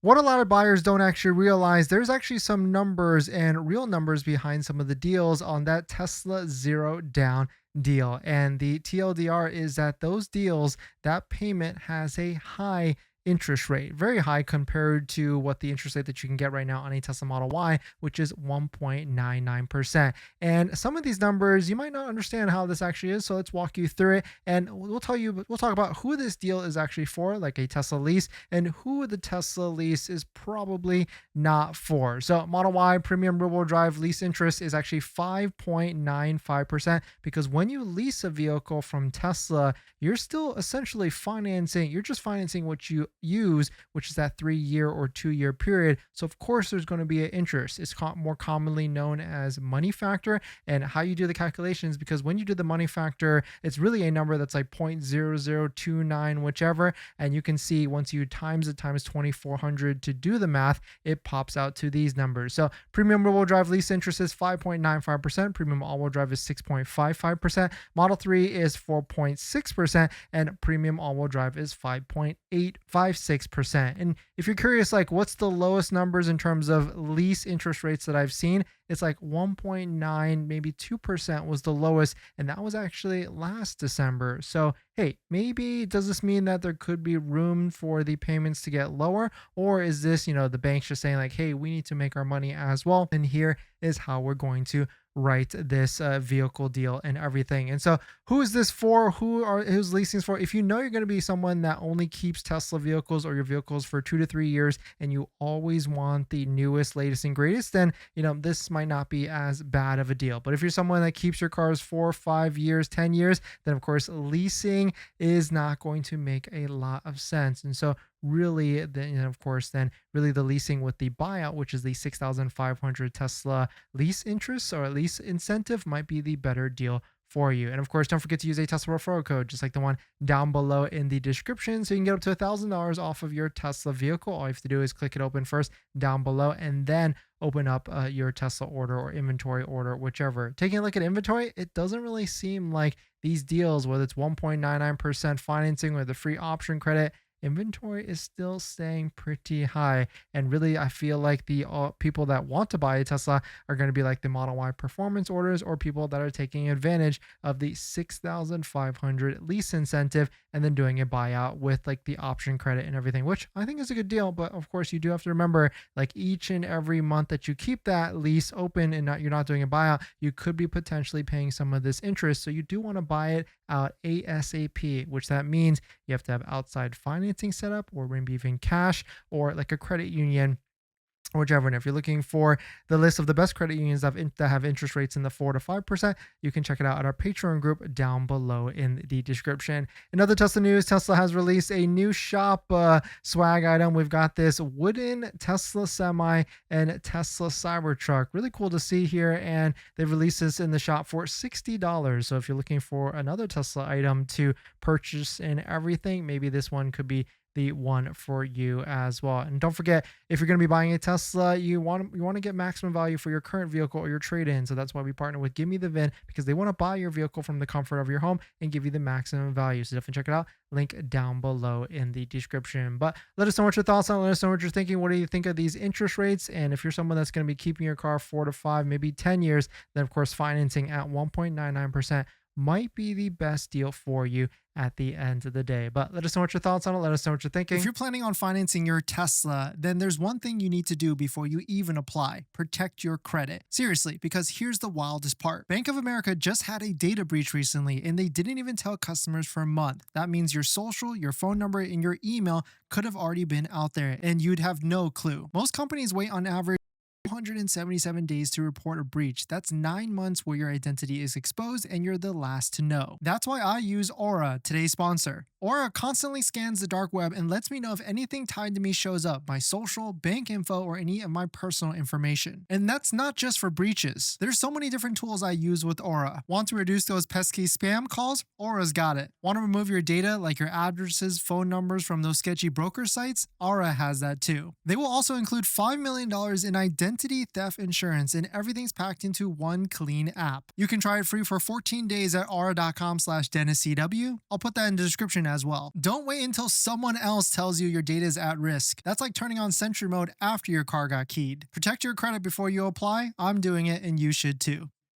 What a lot of buyers don't actually realize, there's actually some numbers and real numbers behind some of the deals on that Tesla zero down deal. And the TLDR is that those deals, that payment has a high interest rate, very high compared to what the interest rate that you can get right now on a Tesla Model Y, which is 1.99%. And some of these numbers, you might not understand how this actually is. So let's walk you through it. And we'll talk about who this deal is actually for, like a Tesla lease, and who the Tesla lease is probably not for. So Model Y premium rear-wheel drive lease interest is actually 5.95%, because when you lease a vehicle from Tesla, you're still essentially financing, you're just financing what you use, which is that 3 year or 2 year period. So of course there's going to be an interest. It's more commonly known as money factor. And how you do the calculations, because when you do the money factor, it's really a number that's like 0.0029 whichever, and you can see once you times it times 2400 to do the math, it pops out to these numbers. So premium rear-wheel drive lease interest is 5.95%, premium all-wheel drive is 6.55%, Model 3 is 4.6%, and premium all-wheel drive is 5.856%. And if you're curious, like what's the lowest numbers in terms of lease interest rates that I've seen, it's like 1.9, maybe 2% was the lowest. And that was actually last December. So, hey, maybe does this mean that there could be room for the payments to get lower? Or is this, the banks just saying like, hey, we need to make our money as well. And here is how we're going to write this vehicle deal and everything. And so who is this for? Who's leasing for? If you know you're going to be someone that only keeps Tesla vehicles or your vehicles for 2 to 3 years, and you always want the newest, latest, and greatest, then this might not be as bad of a deal. But if you're someone that keeps your cars 4, 5 years, 10 years, then of course leasing is not going to make a lot of sense. And so really then of course then really the leasing with the buyout, which is the 6,500 Tesla lease interest or lease incentive, might be the better deal for you. And of course, don't forget to use a Tesla referral code, just like the one down below in the description, so you can get up to $1,000 off of your Tesla vehicle. All you have to do is click it open first down below, and then open up your Tesla order or inventory order, whichever. Taking a look at inventory, it doesn't really seem like these deals, whether it's 1.99% financing or the free option credit, inventory is still staying pretty high. And really, I feel like the people that want to buy a Tesla are going to be like the Model Y performance orders, or people that are taking advantage of the 6,500 lease incentive and then doing a buyout with like the option credit and everything, which I think is a good deal. But of course, you do have to remember, like each and every month that you keep that lease open and you're not doing a buyout, you could be potentially paying some of this interest. So you do want to buy it out ASAP, which that means you have to have outside financing set up, or maybe even cash, or like a credit union, whichever. And if you're looking for the list of the best credit unions that have interest rates in the 4 to 5%, you can check it out at our Patreon group down below in the description. In other Tesla news, Tesla has released a new shop swag item. We've got this wooden Tesla Semi and Tesla Cybertruck. Really cool to see here. And they've released this in the shop for $60. So if you're looking for another Tesla item to purchase and everything, maybe this one could be the one for you as well. And don't forget, if you're going to be buying a Tesla, you want to get maximum value for your current vehicle or your trade-in. So that's why we partner with Give Me the VIN, because they want to buy your vehicle from the comfort of your home and give you the maximum value. So definitely check it out. Link down below in the description. But let us know what your thoughts are. Let us know what you're thinking. What do you think of these interest rates? And if you're someone that's going to be keeping your car 4 to 5, maybe 10 years, then of course financing at 1.99% might be the best deal for you at the end of the day. But let us know what your thoughts on it. Let us know what you're thinking. If you're planning on financing your Tesla, then there's one thing you need to do before you even apply: protect your credit. Seriously, because here's the wildest part. Bank of America just had a data breach recently, and they didn't even tell customers for a month. That means your social, your phone number, and your email could have already been out there, and you'd have no clue. Most companies wait on average 277 days to report a breach. That's 9 months where your identity is exposed and you're the last to know. That's why I use Aura, today's sponsor. Aura constantly scans the dark web and lets me know if anything tied to me shows up: my social, bank info, or any of my personal information. And that's not just for breaches. There's so many different tools I use with Aura. Want to reduce those pesky spam calls? Aura's got it. Want to remove your data, like your addresses, phone numbers, from those sketchy broker sites? Aura has that too. They will also include $5 million in identity identity theft insurance, and everything's packed into one clean app. You can try it free for 14 days at aura.com/DennisCW. I'll put that in the description as well. Don't wait until someone else tells you your data is at risk. That's like turning on Sentry mode after your car got keyed. Protect your credit before you apply. I'm doing it, and you should too.